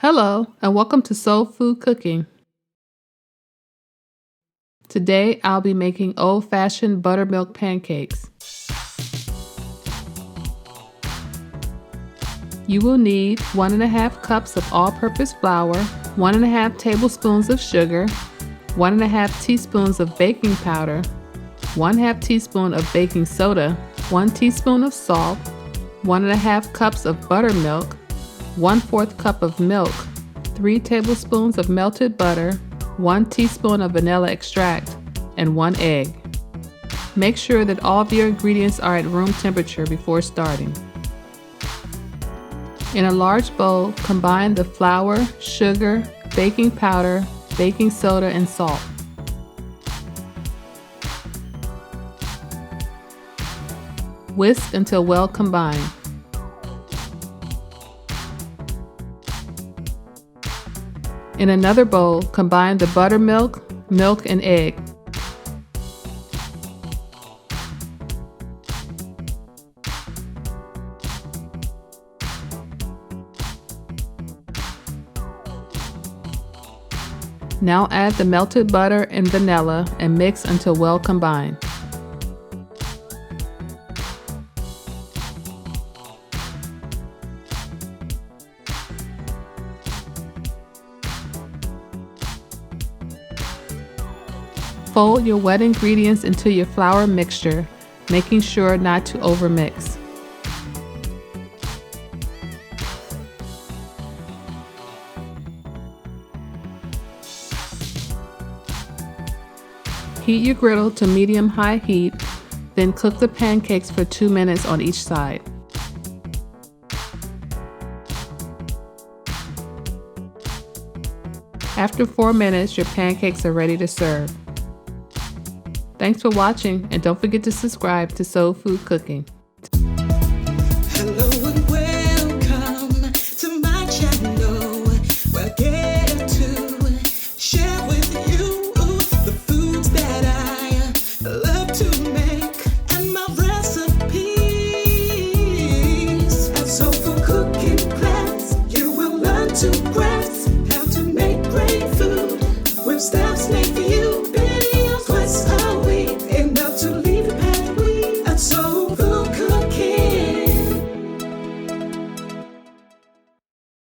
Hello, and welcome to Soul Food Cooking. Today, I'll be making old-fashioned buttermilk pancakes. You will need 1½ cups of all-purpose flour, 1½ tablespoons of sugar, 1½ teaspoons of baking powder, 1/2 teaspoon of baking soda, 1 teaspoon of salt, 1½ cups of buttermilk, 1/4 cup of milk, 3 tablespoons of melted butter, 1 teaspoon of vanilla extract, and 1 egg. Make sure that all of your ingredients are at room temperature before starting. In a large bowl, combine the flour, sugar, baking powder, baking soda, and salt. Whisk until well combined. In another bowl, combine the buttermilk, milk, and egg. Now add the melted butter and vanilla and mix until well combined. Fold your wet ingredients into your flour mixture, making sure not to overmix. Heat your griddle to medium-high heat, then cook the pancakes for 2 minutes on each side. After 4 minutes, your pancakes are ready to serve. Thanks for watching, and don't forget to subscribe to Soul Food Cooking. Hello and welcome to my channel, where I get to share with you